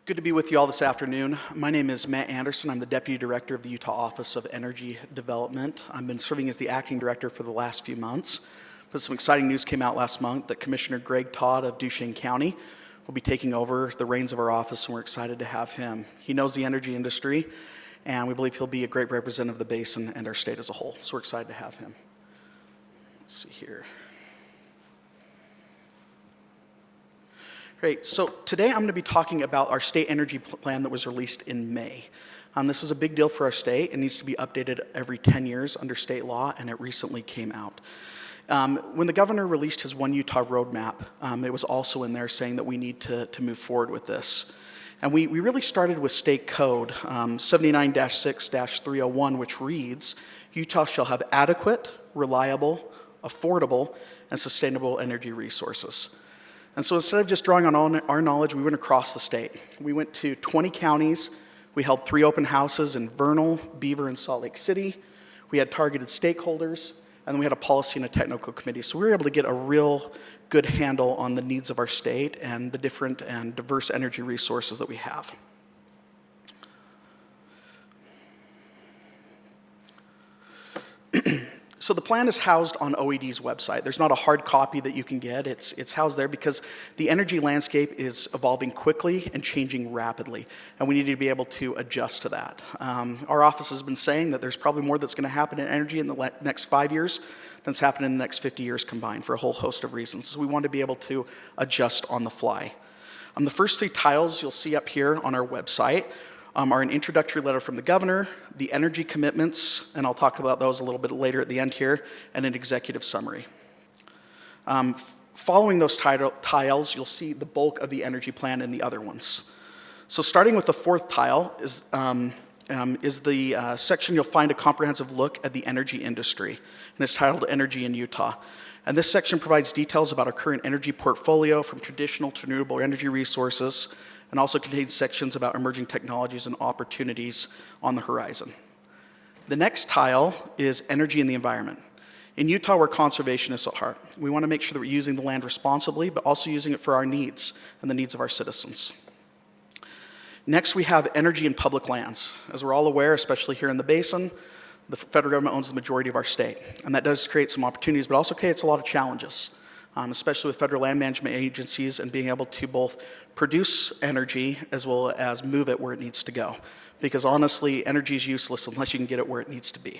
Good to be with you all this afternoon. My name is Matt Anderson. I'm the Deputy Director of the Utah Office of Energy Development. I've been serving as the Acting Director for the last few months. But some exciting news came out last month that Commissioner Greg Todd of Duchesne County will be taking over the reins of our office, and we're excited to have him. He knows the energy industry, and we believe he'll be a great representative of the Basin and our state as a whole. So we're excited to have him. Let's see here. Great, so today I'm going to be talking about our state energy plan that was released in May. This was a big deal for our state. It needs to be updated every 10 years under state law, and it recently came out. When the governor released his One Utah roadmap, it was also in there saying that we need to move forward with this. And we really started with state code 79-6-301, which reads, Utah shall have adequate, reliable, affordable, and sustainable energy resources. And so instead of just drawing on our knowledge, we went across the state. We went to 20 counties. We held 3 open houses in Vernal, Beaver, and Salt Lake City. We had targeted stakeholders, and then we had a policy and a technical committee. So we were able to get a real good handle on the needs of our state and the different and diverse energy resources that we have. So the plan is housed on OED's website. There's not a hard copy that you can get. It's housed there because the energy landscape is evolving quickly and changing rapidly, and we need to be able to adjust to that. Our office has been saying that there's probably more that's going to happen in energy in the next 5 years than's happened in the next 50 years combined for a whole host of reasons. So we want to be able to adjust on the fly. The first 3 tiles you'll see up here on our website are an introductory letter from the governor, the energy commitments, and I'll talk about those a little bit later at the end here, and an executive summary. Following those tiles, you'll see the bulk of the energy plan in the other ones. So starting with the 4th tile is the section you'll find a comprehensive look at the energy industry, and it's titled Energy in Utah. And this section provides details about our current energy portfolio from traditional to renewable energy resources, and also contains sections about emerging technologies and opportunities on the horizon. The next tile is energy and the environment. In Utah, we're conservationists at heart. We want to make sure that we're using the land responsibly, but also using it for our needs and the needs of our citizens. Next, we have energy and public lands. As we're all aware, especially here in the Basin, the federal government owns the majority of our state, and that does create some opportunities, but also creates a lot of challenges. Especially with federal land management agencies and being able to both produce energy as well as move it where it needs to go. Because honestly, energy is useless unless you can get it where it needs to be.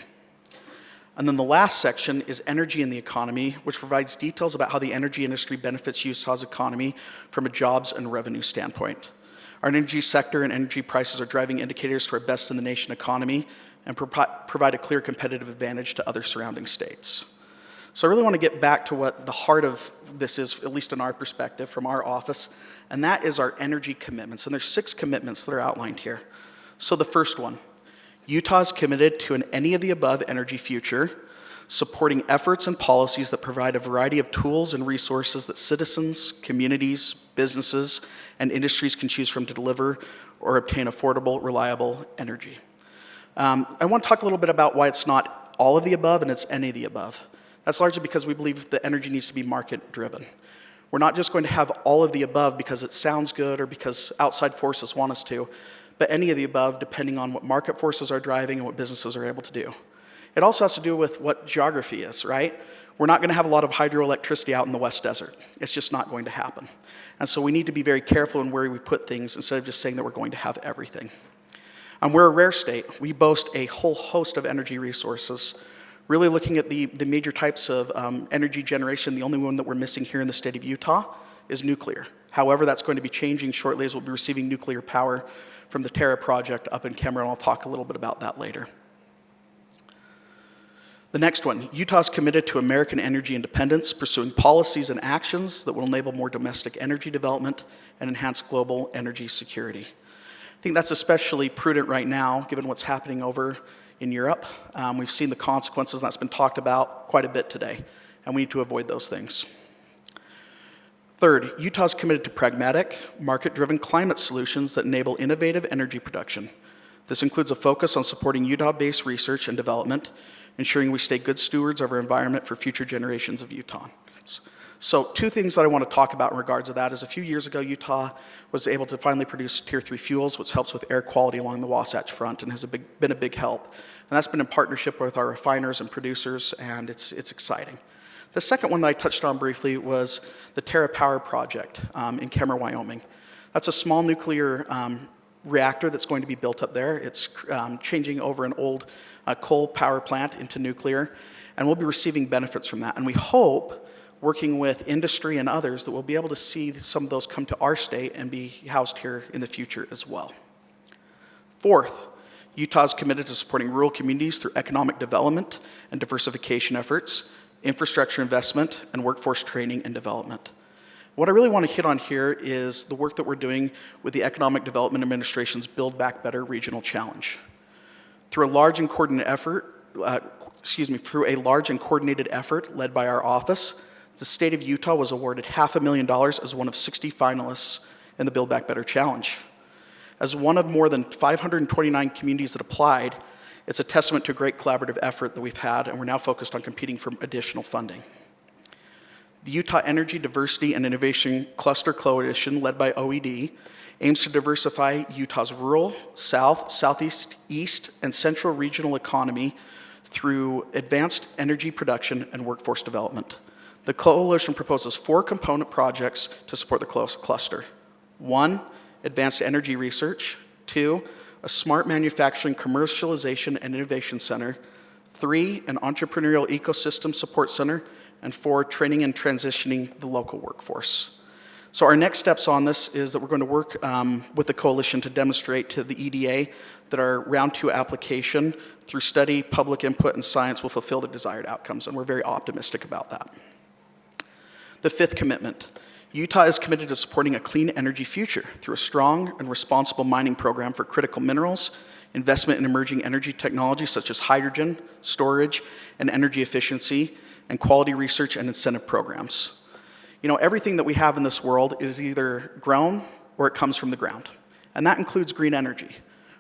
And then the last section is energy in the economy, which provides details about how the energy industry benefits Utah's economy from a jobs and revenue standpoint. Our energy sector and energy prices are driving indicators to our best in the nation economy and provide a clear competitive advantage to other surrounding states. So I really want to get back to what the heart of this is, at least in our perspective from our office, and that is our energy commitments. And there's 6 commitments that are outlined here. So the first one, Utah is committed to an any of the above energy future, supporting efforts and policies that provide a variety of tools and resources that citizens, communities, businesses, and industries can choose from to deliver or obtain affordable, reliable energy. I want to talk a little bit about why it's not all of the above and it's any of the above. That's largely because we believe that energy needs to be market-driven. We're not just going to have all of the above because it sounds good or because outside forces want us to, but any of the above depending on what market forces are driving and what businesses are able to do. It also has to do with what geography is, right? We're not going to have a lot of hydroelectricity out in the West Desert. It's just not going to happen. And so we need to be very careful in where we put things instead of just saying that we're going to have everything. We're a rare state. We boast a whole host of energy resources. Really looking at the major types of energy generation, the only one that we're missing here in the state of Utah is nuclear. However, that's going to be changing shortly as we'll be receiving nuclear power from the Terra project up in Cameron. I'll talk a little bit about that later. The next one, Utah is committed to American energy independence, pursuing policies and actions that will enable more domestic energy development and enhance global energy security. I think that's especially prudent right now, given what's happening over in Europe. We've seen the consequences, and that's been talked about quite a bit today, and we need to avoid those things. Third, Utah is committed to pragmatic, market-driven climate solutions that enable innovative energy production. This includes a focus on supporting Utah-based research and development, ensuring we stay good stewards of our environment for future generations of Utahns. So 2 things that I want to talk about in regards to that is a few years ago, Utah was able to finally produce Tier 3 fuels, which helps with air quality along the Wasatch Front and has been a big help. And that's been in partnership with our refiners and producers, and it's exciting. The second one that I touched on briefly was the TerraPower project in Kemmer, Wyoming. That's a small nuclear reactor that's going to be built up there. It's changing over an old coal power plant into nuclear, and we'll be receiving benefits from that. And we hope, working with industry and others, that we'll be able to see some of those come to our state and be housed here in the future as well. Fourth, Utah is committed to supporting rural communities through economic development and diversification efforts, infrastructure investment, and workforce training and development. What I really want to hit on here is the work that we're doing with the Economic Development Administration's Build Back Better Regional Challenge. Through a large and coordinated effort led by our office, the state of Utah was awarded $500,000 as one of 60 finalists in the Build Back Better Challenge. As one of more than 529 communities that applied, it's a testament to a great collaborative effort that we've had, and we're now focused on competing for additional funding. The Utah Energy Diversity and Innovation Cluster Coalition, led by OED, aims to diversify Utah's rural, south, southeast, east, and central regional economy through advanced energy production and workforce development. The coalition proposes 4 component projects to support the cluster. 1, advanced energy research. 2, a smart manufacturing commercialization and innovation center. 3, an entrepreneurial ecosystem support center. And 4, training and transitioning the local workforce. So our next steps on this is that we're going to work with the coalition to demonstrate to the EDA that our round 2 application through study, public input, and science will fulfill the desired outcomes, and we're very optimistic about that. The 5th commitment. Utah is committed to supporting a clean energy future through a strong and responsible mining program for critical minerals, investment in emerging energy technologies such as hydrogen, storage, and energy efficiency, and quality research and incentive programs. You know, everything that we have in this world is either grown or it comes from the ground, and that includes green energy.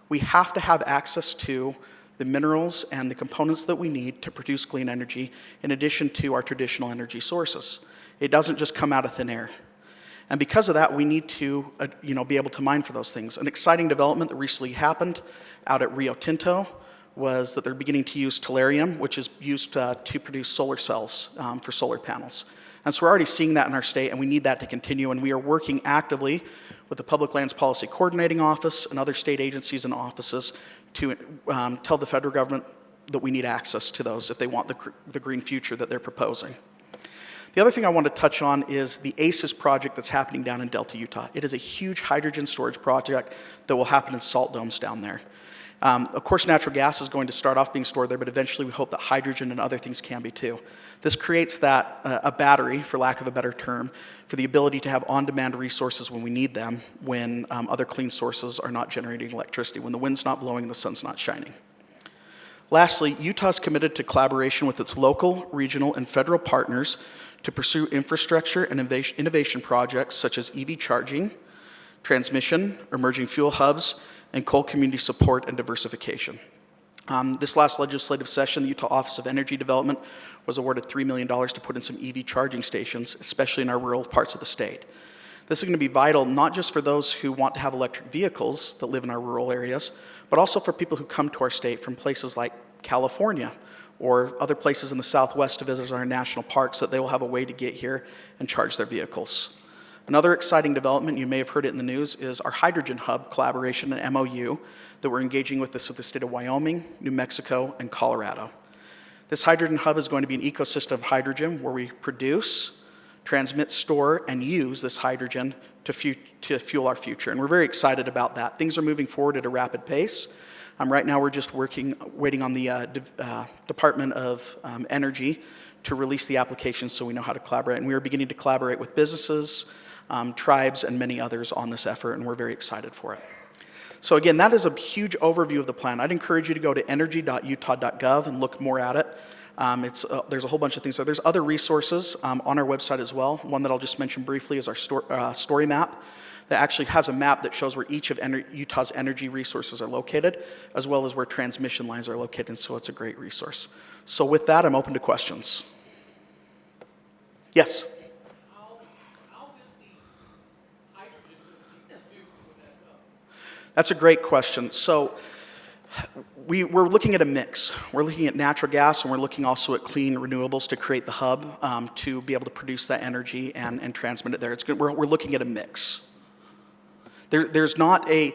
We have to have access to the minerals and the components that we need to produce clean energy in addition to our traditional energy sources. It doesn't just come out of thin air. And because of that, we need to be able to mine for those things. An exciting development that recently happened out at Rio Tinto was that they're beginning to use tellurium, which is used to produce solar cells for solar panels. And so we're already seeing that in our state, and we need that to continue. And we are working actively with the Public Lands Policy Coordinating Office and other state agencies and offices to tell the federal government that we need access to those if they want the green future that they're proposing. The other thing I want to touch on is the ACES project that's happening down in Delta, Utah. It is a huge hydrogen storage project that will happen in salt domes down there. Of course, natural gas is going to start off being stored there, but eventually we hope that hydrogen and other things can be too. This creates a battery, for lack of a better term, for the ability to have on-demand resources when we need them, when other clean sources are not generating electricity, when the wind's not blowing and the sun's not shining. Lastly, Utah is committed to collaboration with its local, regional, and federal partners to pursue infrastructure and innovation projects such as EV charging, transmission, emerging fuel hubs, and coal community support and diversification. This last legislative session, the Utah Office of Energy Development was awarded $3 million to put in some EV charging stations, especially in our rural parts of the state. This is going to be vital not just for those who want to have electric vehicles that live in our rural areas, but also for people who come to our state from places like California or other places in the Southwest to visit our national parks, that they will have a way to get here and charge their vehicles. Another exciting development, you may have heard it in the news, is our hydrogen hub collaboration and MOU that we're engaging with the state of Wyoming, New Mexico, and Colorado. This hydrogen hub is going to be an ecosystem of hydrogen where we produce, transmit, store, and use this hydrogen to fuel our future. And we're very excited about that. Things are moving forward at a rapid pace. Right now we're just waiting on the Department of Energy to release the applications so we know how to collaborate. And we are beginning to collaborate with businesses, tribes, and many others on this effort, and we're very excited for it. So again, that is a huge overview of the plan. I'd encourage you to go to energy.utah.gov and look more at it. There's a whole bunch of things. So there's other resources on our website as well. One that I'll just mention briefly is our story map that actually has a map that shows where each of Utah's energy resources are located, as well as where transmission lines are located, and so it's a great resource. So with that, I'm open to questions. Yes? That's a great question. So we're looking at a mix. We're looking at natural gas, and we're looking also at clean renewables to create the hub to be able to produce that energy and transmit it there. We're looking at a mix. There's not the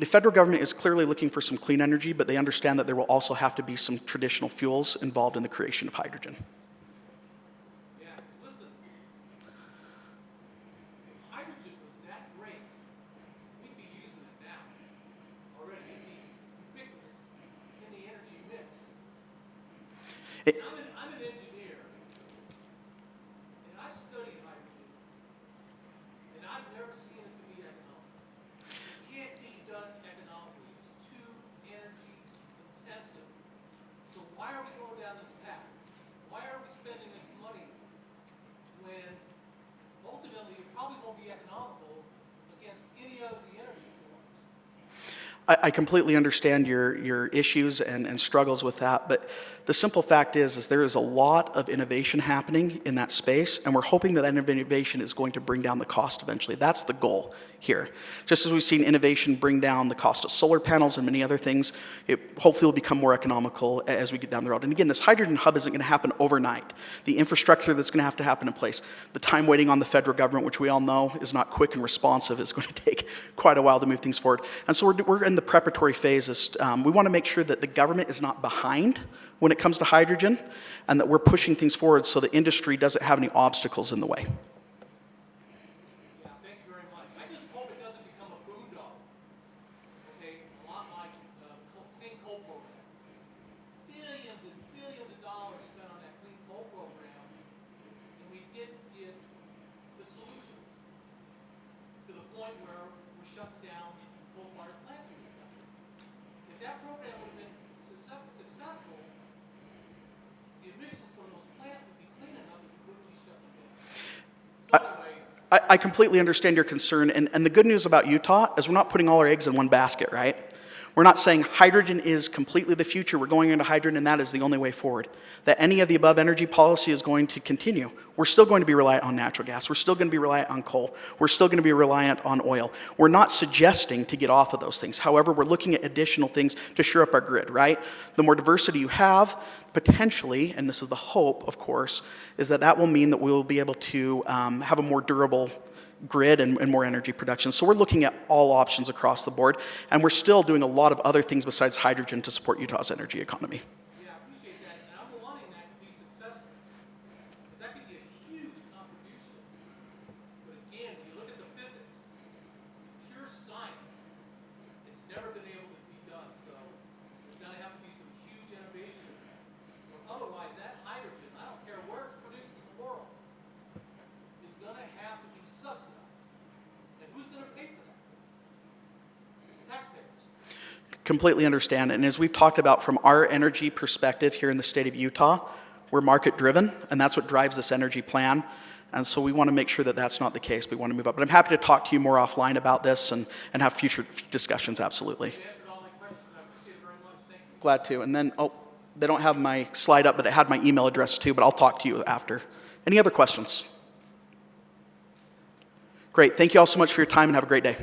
federal government is clearly looking for some clean energy, but they understand that there will also have to be some traditional fuels involved in the creation of hydrogen. Yeah, listen, if hydrogen was that great, we'd be using it now. Already, it'd be ubiquitous in the energy mix. I'm an engineer, and I've studied hydrogen, and I've never seen it to be economical. It can't be done economically. It's too energy intensive. So why are we going down this path? Why are we spending this money when ultimately it probably won't be economical against any of the energy forms? I completely understand your issues and struggles with that, but the simple fact is there is a lot of innovation happening in that space, and we're hoping that innovation is going to bring down the cost eventually. That's the goal here. Just as we've seen innovation bring down the cost of solar panels and many other things, it hopefully will become more economical as we get down the road. And again, this hydrogen hub isn't going to happen overnight. The infrastructure that's going to happen in place, the time waiting on the federal government, which we all know is not quick and responsive, is going to take quite a while to move things forward. And so we're in the preparatory phases. We want to make sure that the government is not behind when it comes to hydrogen, and that we're pushing things forward so the industry doesn't have any obstacles in the way. Yeah, thank you very much. I just hope it doesn't become a boondoggle. Okay, a lot like clean coal program. Billions and billions of dollars spent on that clean coal program, and we didn't get the solutions to the point where we shut down coal-fired plants in this country. If that program would have been successful, the emissions from those plants would be clean enough that we wouldn't be shutting them down. So anyway, I completely understand your concern, and the good news about Utah is we're not putting all our eggs in one basket, right? We're not saying hydrogen is completely the future, we're going into hydrogen and that is the only way forward. That any of the above energy policy is going to continue. We're still going to be reliant on natural gas, we're still going to be reliant on coal, we're still going to be reliant on oil. We're not suggesting to get off of those things. However, we're looking at additional things to shore up our grid, right? The more diversity you have, potentially, and this is the hope, of course, is that that will mean that we will be able to have a more durable grid and more energy production. So we're looking at all options across the board, and we're still doing a lot of other things besides hydrogen to support Utah's energy economy. yeah, I appreciate that, and I'm wanting that to be successful, because that could be a huge contribution. But again, when you look at the physics, pure science, it's never been able to be done. So there's going to have to be some huge innovation, or otherwise that hydrogen, I don't care where it's produced in the world, is going to have to be subsidized. And who's going to pay for that? Taxpayers. Completely understand. And as we've talked about from our energy perspective here in the state of Utah, we're market driven, and that's what drives this energy plan. And so we want to make sure that that's not the case. We want to move up. But I'm happy to talk to you more offline about this and have future discussions, absolutely. You answered all my questions. I appreciate it very much. Thank you. Glad to. And then, they don't have my slide up, but it had my email address too, but I'll talk to you after. Any other questions? Great. Thank you all so much for your time, and have a great day.